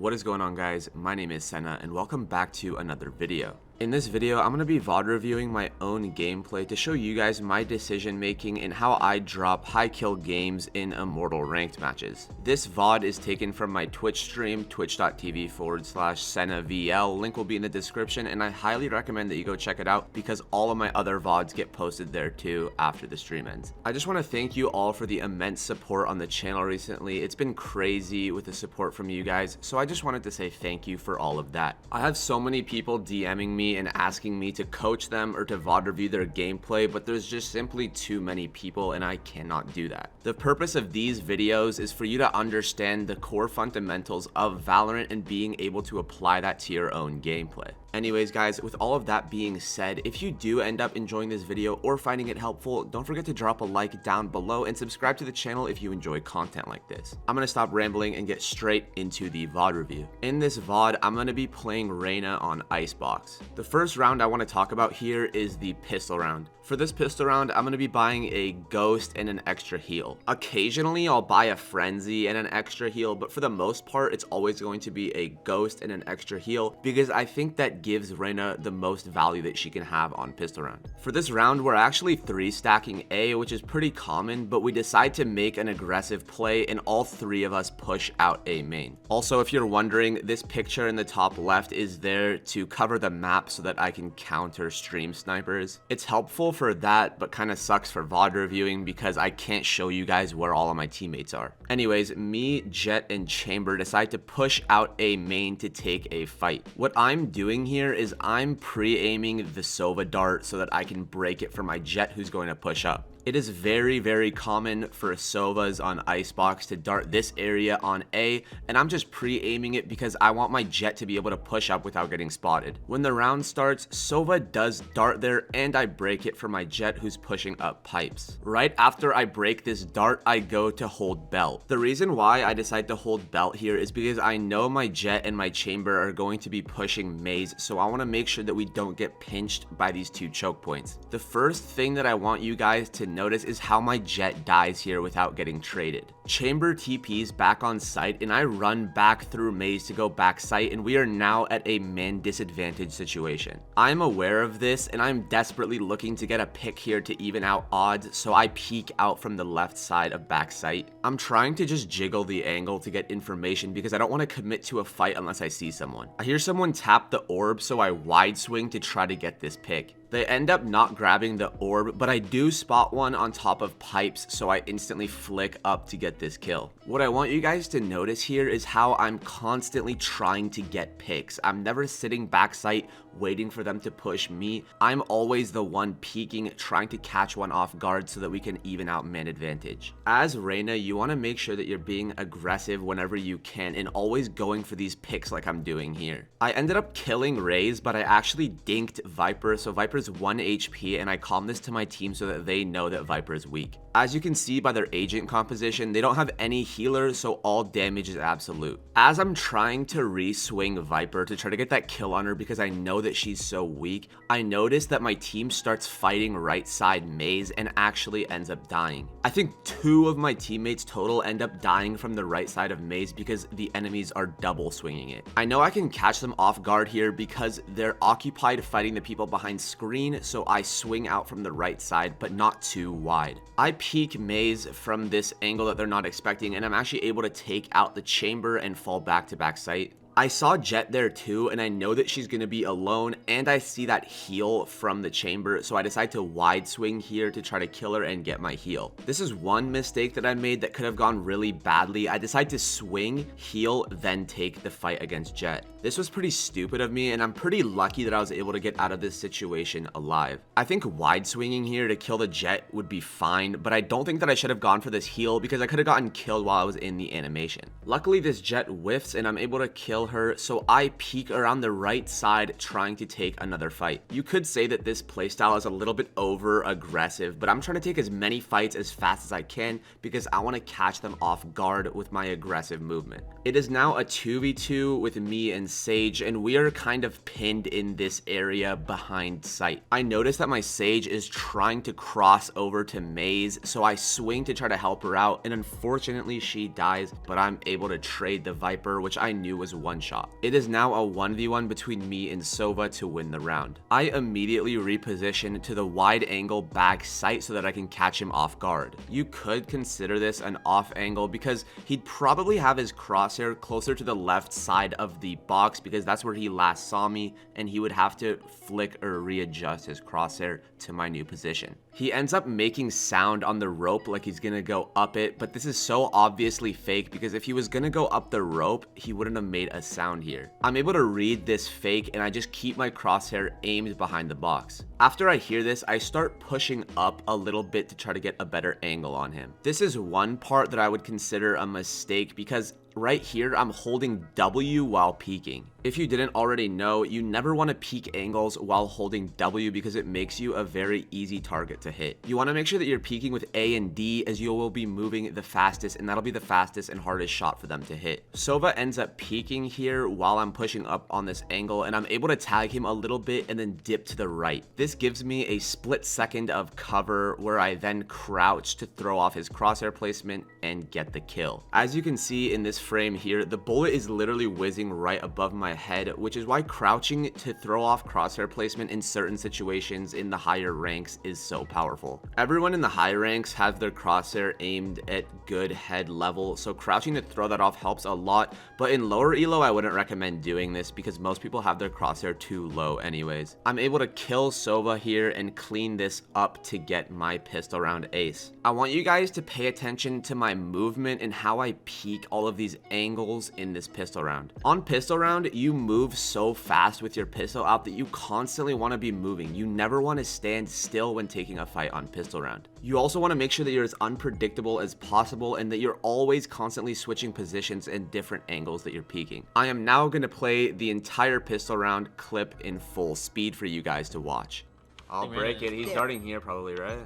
What is going on, guys? My name is Sena and welcome back to another video. In this video, I'm going to be VOD reviewing my own gameplay to show you guys my decision making and how I drop high kill games in Immortal ranked matches. This VOD is taken from my Twitch stream, twitch.tv/SenaVL. Link will be in the description, and I highly recommend that you go check it out because all of my other VODs get posted there too after the stream ends. I just want to thank you all for the immense support on the channel recently. It's been crazy with the support from you guys, so I just wanted to say thank you for all of that. I have so many people DMing me and asking me to coach them or to VOD review their gameplay, but there's just simply too many people and I cannot do that. The purpose of these videos is for you to understand the core fundamentals of Valorant and being able to apply that to your own gameplay. Anyways, guys, with all of that being said, if you do end up enjoying this video or finding it helpful, don't forget to drop a like down below and subscribe to the channel if you enjoy content like this. I'm going to stop rambling and get straight into the VOD review. In this VOD, I'm going to be playing Reyna on Icebox. The first round I want to talk about here is the pistol round. For this pistol round, I'm going to be buying a Ghost and an extra heal. Occasionally, I'll buy a Frenzy and an extra heal, but for the most part, it's always going to be a Ghost and an extra heal because I think that gives Reyna the most value that she can have on pistol round. For this round, we're actually 3-stacking A, which is pretty common, but we decide to make an aggressive play and all three of us push out A main. Also, if you're wondering, this picture in the top left is there to cover the map so that I can counter stream snipers. It's helpful for that, but kind of sucks for VOD reviewing because I can't show you guys where all of my teammates are. Anyways, me, Jett, and Chamber decide to push out A main to take a fight. What I'm doing here is I'm pre-aiming the Sova dart so that I can break it for my Jett who's going to push up. It is very common for Sovas on Icebox to dart this area on A, and I'm just pre-aiming it because I want my Jett to be able to push up without getting spotted. When the round starts, Sova does dart there, and I break it for my Jett who's pushing up pipes. Right after I break this dart, I go to hold belt. The reason why I decide to hold belt here is because I know my Jett and my Chamber are going to be pushing maze, so I want to make sure that we don't get pinched by these two choke points. The first thing that I want you guys to notice is how my Jett dies here without getting traded. Chamber TPs back on site and I run back through maze to go back site, and we are now at a man disadvantage situation. I'm aware of this and I'm desperately looking to get a pick here to even out odds, so I peek out from the left side of back site. I'm trying to just jiggle the angle to get information because I don't want to commit to a fight unless I see someone. I hear someone tap the orb, so I wide swing to try to get this pick. They end up not grabbing the orb, but I do spot one on top of pipes, so I instantly flick up to get this kill. What I want you guys to notice here is how I'm constantly trying to get picks. I'm never sitting backside waiting for them to push me. I'm always the one peeking, trying to catch one off guard so that we can even out man advantage. As Reyna, you want to make sure that you're being aggressive whenever you can and always going for these picks like I'm doing here. I ended up killing Raze, but I actually dinked Viper, so Viper's 1 HP, and I calm this to my team so that they know that Viper is weak. As you can see by their agent composition, they don't have any healers, so all damage is absolute. As I'm trying to re-swing Viper to try to get that kill on her because I know that she's so weak, I notice that my team starts fighting right side maze and actually ends up dying. I think 2 of my teammates total end up dying from the right side of maze because the enemies are double swinging it. I know I can catch them off guard here because they're occupied fighting the people behind screen, so I swing out from the right side, but not too wide. I peek maze from this angle that they're not expecting, and I'm actually able to take out the Chamber and fall back to back site. I saw Jett there too, and I know that she's going to be alone, and I see that heal from the Chamber, so I decide to wide swing here to try to kill her and get my heal. This is one mistake that I made that could have gone really badly. I decide to swing, heal, then take the fight against Jett. This was pretty stupid of me, and I'm pretty lucky that I was able to get out of this situation alive. I think wide swinging here to kill the Jett would be fine, but I don't think that I should have gone for this heal because I could have gotten killed while I was in the animation. Luckily, this Jett whiffs, and I'm able to kill her, so I peek around the right side trying to take another fight. You could say that this playstyle is a little bit over aggressive, but I'm trying to take as many fights as fast as I can because I want to catch them off guard with my aggressive movement. It is now a 2v2 with me and Sage, and we are kind of pinned in this area behind site. I notice that my Sage is trying to cross over to Maze, so I swing to try to help her out, and unfortunately she dies, but I'm able to trade the Viper, which I knew was one shot. It is now a 1v1 between me and Sova to win the round. I immediately reposition to the wide angle back site so that I can catch him off guard. You could consider this an off angle because he'd probably have his crosshair closer to the left side of the box because that's where he last saw me, and he would have to flick or readjust his crosshair to my new position. He ends up making sound on the rope like he's gonna go up it, but this is so obviously fake because if he was gonna go up the rope, he wouldn't have made a sound here. I'm able to read this fake and I just keep my crosshair aimed behind the box. After I hear this, I start pushing up a little bit to try to get a better angle on him. This is one part that I would consider a mistake because right here, I'm holding W while peeking. If you didn't already know, you never want to peek angles while holding W because it makes you a very easy target to hit. You want to make sure that you're peeking with A and D as you will be moving the fastest, and that'll be the fastest and hardest shot for them to hit. Sova ends up peeking here while I'm pushing up on this angle, and I'm able to tag him a little bit and then dip to the right. This gives me a split second of cover where I then crouch to throw off his crosshair placement and get the kill. As you can see in this frame here, the bullet is literally whizzing right above my head, which is why crouching to throw off crosshair placement in certain situations in the higher ranks is so powerful. Everyone in the high ranks has their crosshair aimed at good head level, so crouching to throw that off helps a lot, but in lower elo I wouldn't recommend doing this because most people have their crosshair too low anyways. I'm able to kill Sova here and clean this up to get my pistol round ace. I want you guys to pay attention to my movement and how I peek all of these angles in this pistol round. On pistol round, you move so fast with your pistol out that you constantly want to be moving. You never want to stand still when taking a fight on pistol round. You also want to make sure that you're as unpredictable as possible and that you're always constantly switching positions and different angles that you're peeking. I am now going to play the entire pistol round clip in full speed for you guys to watch. I'll break it. He's starting here probably, right?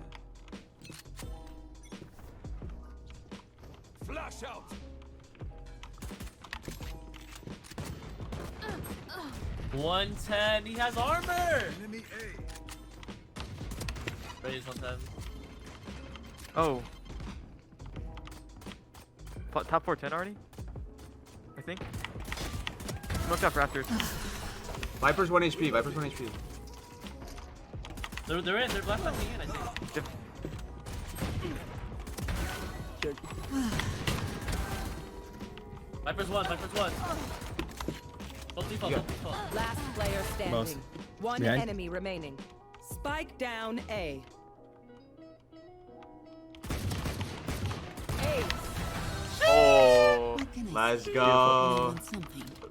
Flash out. 110. He has armor. Enemy A. Raise 110. Oh. Top 410 already? I think. Smoked off rafters. Viper's 1 HP. Viper's 1 HP. They're in. They're left on me in, I think. Viper's one. Both default. Last player standing. One Behind. enemy remaining. Spike down A. Oh. Let's go.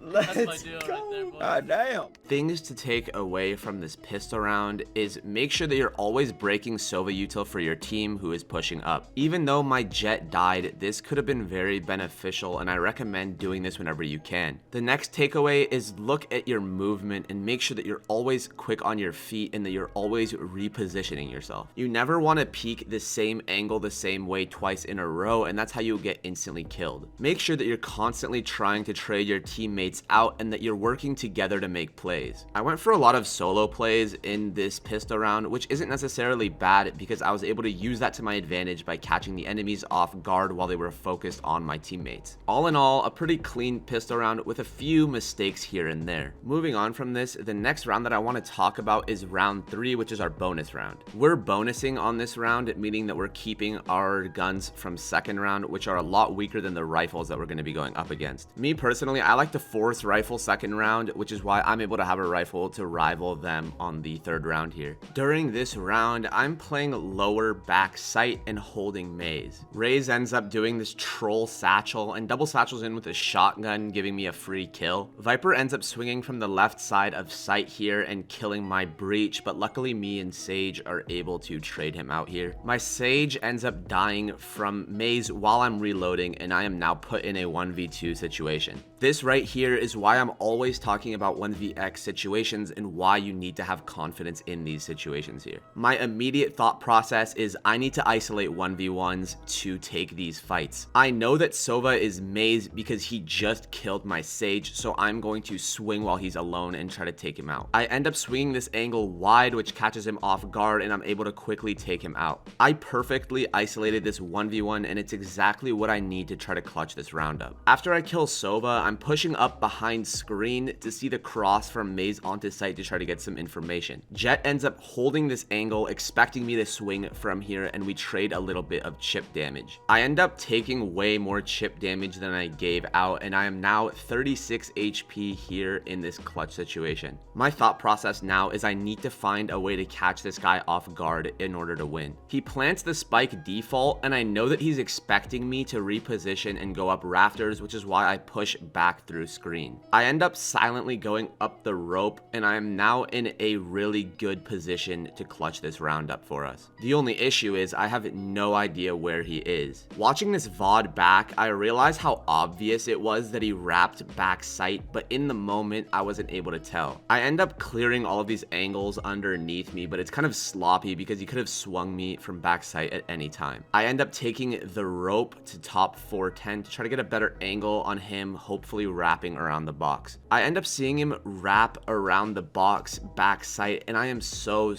That's my deal right there, boy. God damn. Things to take away from this pistol round is make sure that you're always breaking Sova util for your team who is pushing up. Even though my jet died, this could have been very beneficial, and I recommend doing this whenever you can. The next takeaway is look at your movement and make sure that you're always quick on your feet and that you're always repositioning yourself. You never want to peek the same angle the same way twice in a row, and that's how you'll get instantly killed. Make sure that you're constantly trying to trade your teammates out and that you're working together to make plays. I went for a lot of solo plays in this pistol round, which isn't necessarily bad because I was able to use that to my advantage by catching the enemies off guard while they were focused on my teammates. All in all, a pretty clean pistol round with a few mistakes here and there. Moving on from this, the next round that I want to talk about is round 3, which is our bonus round. We're bonusing on this round, meaning that we're keeping our guns from second round, which are a lot weaker than the rifles that we're going to be going up against. Me personally, I like to force rifle second round, which is why I'm able to have a rifle to rival them on the third round here. During this round, I'm playing lower back sight and holding maze. Raze ends up doing this troll satchel and double satchels in with a shotgun, giving me a free kill. Viper ends up swinging from the left side of sight here and killing my breach, but luckily me and Sage are able to trade him out here. My Sage ends up dying from maze while I'm reloading, and I am now put in a 1v2 situation. This right here here is why I'm always talking about 1vx situations and why you need to have confidence in these situations here. My immediate thought process is I need to isolate 1v1s to take these fights. I know that Sova is mazed because he just killed my Sage, so I'm going to swing while he's alone and try to take him out. I end up swinging this angle wide, which catches him off guard, and I'm able to quickly take him out. I perfectly isolated this 1v1, and it's exactly what I need to try to clutch this round up. After I kill Sova, I'm pushing up behind screen to see the cross from maze onto site to try to get some information. Jet ends up holding this angle, expecting me to swing from here, and we trade a little bit of chip damage. I end up taking way more chip damage than I gave out, and I am now 36 HP here in this clutch situation. My thought process now is I need to find a way to catch this guy off guard in order to win. He plants the spike default, and I know that he's expecting me to reposition and go up rafters, which is why I push back through screen. I end up silently going up the rope, and I am now in a really good position to clutch this round up for us. The only issue is I have no idea where he is. Watching this VOD back, I realized how obvious it was that he wrapped back sight, but in the moment I wasn't able to tell. I end up clearing all of these angles underneath me, but it's kind of sloppy because he could have swung me from back sight at any time. I end up taking the rope to top 410 to try to get a better angle on him, hopefully wrapping around the box. I end up seeing him wrap around the box back sight, and I am so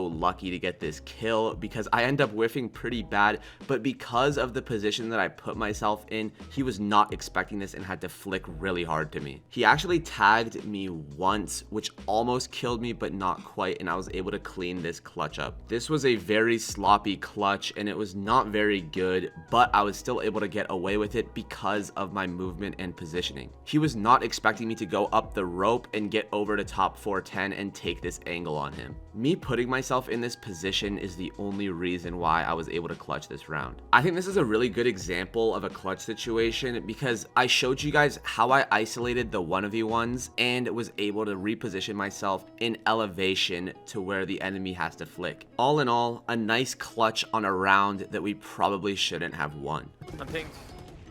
lucky to get this kill because I end up whiffing pretty bad, but because of the position that I put myself in, he was not expecting this and had to flick really hard to me. He actually tagged me once, which almost killed me, but not quite, and I was able to clean this clutch up. This was a very sloppy clutch, and it was not very good, but I was still able to get away with it because of my movement and positioning. He was not expecting me to go up the rope and get over to top 410 and take this angle on him. Me putting myself in this position is the only reason why I was able to clutch this round. I think this is a really good example of a clutch situation because I showed you guys how I isolated the 1v1s and was able to reposition myself in elevation to where the enemy has to flick. All in all, a nice clutch on a round that we probably shouldn't have won. I'm pinged.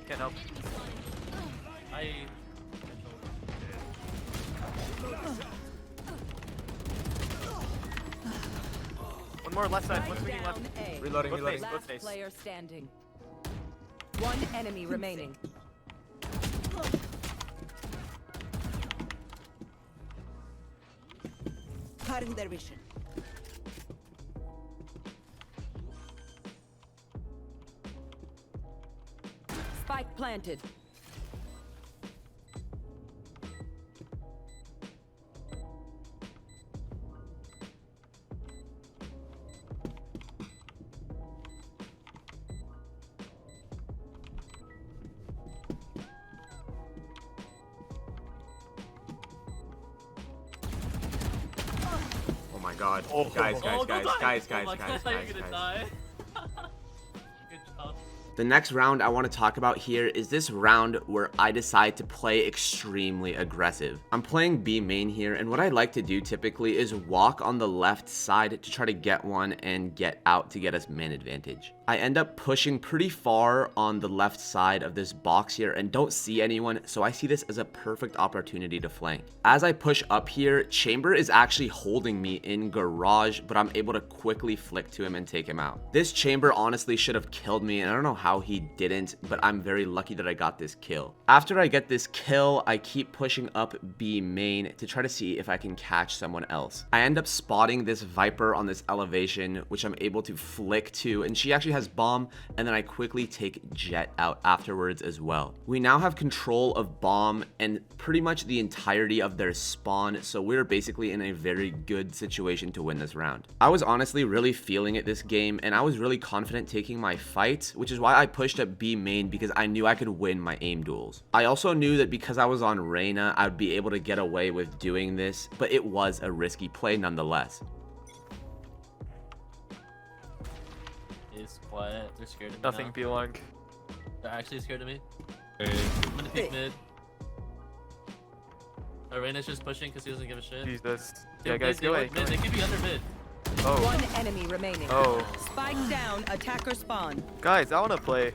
Can't help. One more left side. One swinging left. Reloading. Both Last face. player standing. One enemy remaining. Cutting their vision. Spike planted. Oh my god. Oh. Guys. Oh my God, I thought you were gonna die. Good job. The next round I want to talk about here is this round where I decide to play extremely aggressive. I'm playing B main here, and what I like to do typically is walk on the left side to try to get one and get out to get us man advantage. I end up pushing pretty far on the left side of this box here and don't see anyone, so I see this as a perfect opportunity to flank. As I push up here, Chamber is actually holding me in garage, but I'm able to quickly flick to him and take him out. This Chamber honestly should have killed me, and I don't know how he didn't, but I'm very lucky that I got this kill. After I get this kill, I keep pushing up B main to try to see if I can catch someone else. I end up spotting this Viper on this elevation, which I'm able to flick to, and she actually has bomb, and then I quickly take Jet out afterwards as well. We now have control of bomb and pretty much the entirety of their spawn, so we're basically in a very good situation to win this round. I was honestly really feeling it this game, and I was really confident taking my fight, which is why I pushed up B main because I knew I could win my aim duels. I also knew that because I was on Reyna, I would be able to get away with doing this, but it was a risky play nonetheless. It's quiet. They're scared of me. Nothing now. be long. They're actually scared of me. Hey. I'm gonna pick mid. Arena's just pushing because he doesn't give a shit. Jesus. They- Yeah, guys, they go went away. mid. They could be under mid. Oh. One enemy remaining. Oh. Spike down. Attacker spawn. Guys, I want to play.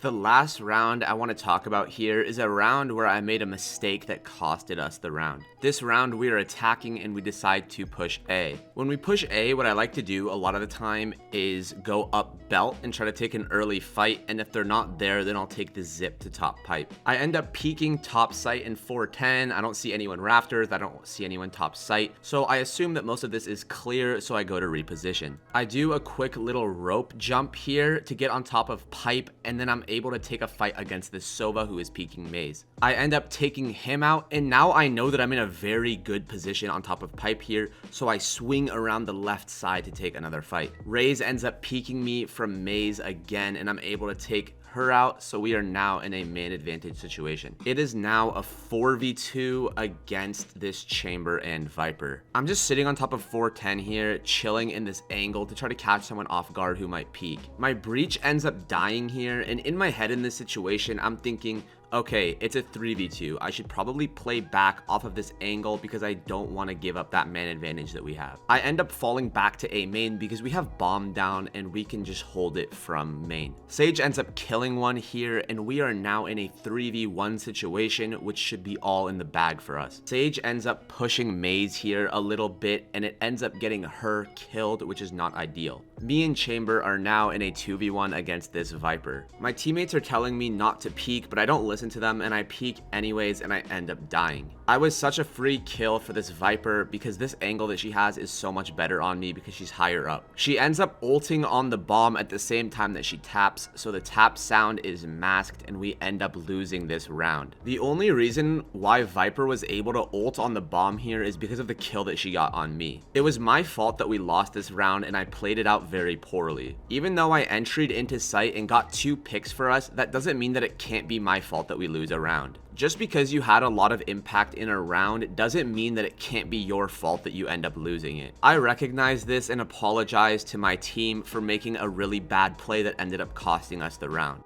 The last round I want to talk about here is a round where I made a mistake that costed us the round. This round we are attacking and we decide to push A. When we push A, what I like to do a lot of the time is go up belt and try to take an early fight, and if they're not there, then I'll take the zip to top pipe. I end up peeking top site in 410. I don't see anyone rafters, I don't see anyone top site, so I assume that most of this is clear, so I go to reposition. I do a quick little rope jump here to get on top of pipe, and then I'm able to take a fight against this Sova who is peeking maze. I end up taking him out, and now I know that I'm in a very good position on top of pipe here, so I swing around the left side to take another fight. Raze ends up peeking me from maze again, and I'm able to take her out, so we are now in a man advantage situation. It is now a 4v2 against this chamber and viper. I'm just sitting on top of 410 here, chilling in this angle to try to catch someone off guard who might peek. My breach ends up dying here, and in my head in this situation, I'm thinking, okay, it's a 3v2. I should probably play back off of this angle because I don't want to give up that man advantage that we have. I end up falling back to A main because we have bomb down and we can just hold it from main. Sage ends up killing one here, and we are now in a 3v1 situation, which should be all in the bag for us. Sage ends up pushing maze here a little bit, and it ends up getting her killed, which is not ideal. Me and Chamber are now in a 2v1 against this Viper. My teammates are telling me not to peek, but I don't listen to them, and I peek anyways, and I end up dying. I was such a free kill for this Viper because this angle that she has is so much better on me because she's higher up. She ends up ulting on the bomb at the same time that she taps, so the tap sound is masked, and we end up losing this round. The only reason why Viper was able to ult on the bomb here is because of the kill that she got on me. It was my fault that we lost this round, and I played it out very poorly. Even though I entered into site and got 2 picks for us, that doesn't mean that it can't be my fault that we lose a round. Just because you had a lot of impact in a round doesn't mean that it can't be your fault that you end up losing it. I recognize this and apologize to my team for making a really bad play that ended up costing us the round.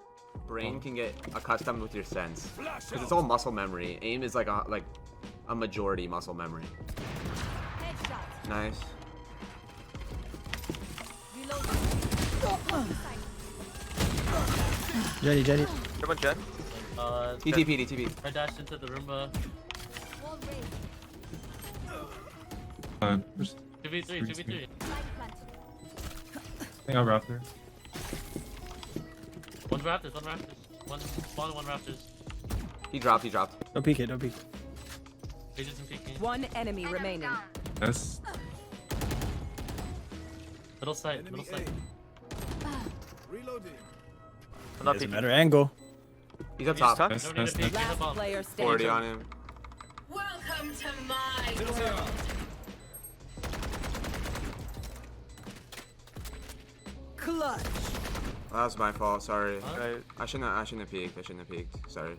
Brain can get accustomed with your sense because it's all muscle memory. Aim is like a majority muscle memory. Nice. Jenny. Everyone jet. DTP. I dashed into the Roomba. There's 2v3. I think I'll Raptor. One Raptors. One spawn, one Raptors. He dropped. Don't peek it. He did some peeking. One enemy remaining. Yes. Middle sight. Reloading. I'm not There's a peeking. better angle. He's up He's top. stuck. Yes, No need yes, to peek. yes. He's a Last bomb. player 40 standing. on him. Welcome to my world. Clutch. That was my fault, sorry. Right. I shouldn't have peeked. Sorry.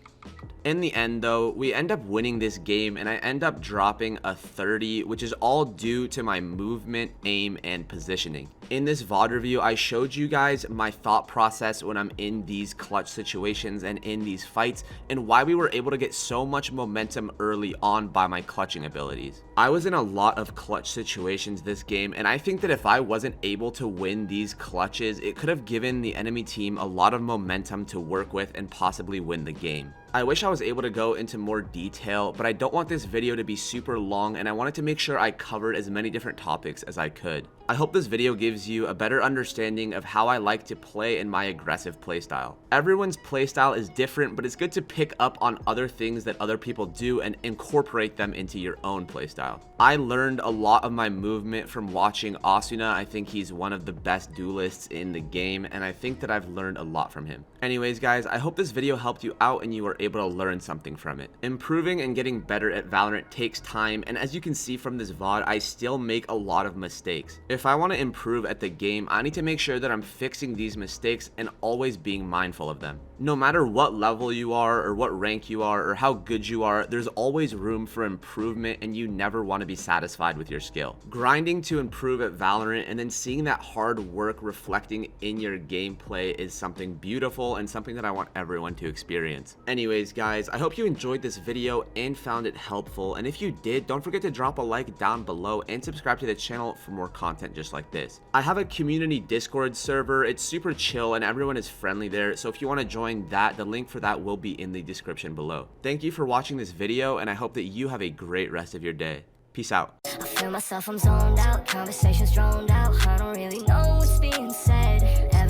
In the end though, we end up winning this game, and I end up dropping a 30, which is all due to my movement, aim, and positioning. In this VOD review, I showed you guys my thought process when I'm in these clutch situations and in these fights, and why we were able to get so much momentum early on by my clutching abilities. I was in a lot of clutch situations this game, and I think that if I wasn't able to win these clutches, it could have given the enemy team a lot of momentum to work with and possibly win the game. I wish I was able to go into more detail, but I don't want this video to be super long, and I wanted to make sure I covered as many different topics as I could. I hope this video gives you a better understanding of how I like to play in my aggressive playstyle. Everyone's playstyle is different, but it's good to pick up on other things that other people do and incorporate them into your own playstyle. I learned a lot of my movement from watching Asuna. I think he's one of the best duelists in the game, and I think that I've learned a lot from him. Anyways guys, I hope this video helped you out and you were able to learn something from it. Improving and getting better at Valorant takes time, and as you can see from this VOD, I still make a lot of mistakes. If I want to improve at the game, I need to make sure that I'm fixing these mistakes and always being mindful of them. No matter what level you are or what rank you are or how good you are, there's always room for improvement, and you never want to be satisfied with your skill. Grinding to improve at Valorant and then seeing that hard work reflecting in your gameplay is something beautiful and something that I want everyone to experience. Anyway, anyways, guys, I hope you enjoyed this video and found it helpful, and if you did, don't forget to drop a like down below and subscribe to the channel for more content just like this. I have a community Discord server. It's super chill and everyone is friendly there, so if you want to join that, the link for that will be in the description below. Thank you for watching this video, and I hope that you have a great rest of your day. Peace out. I feel myself, I'm zoned out, conversations droned out, I don't really know what's being said.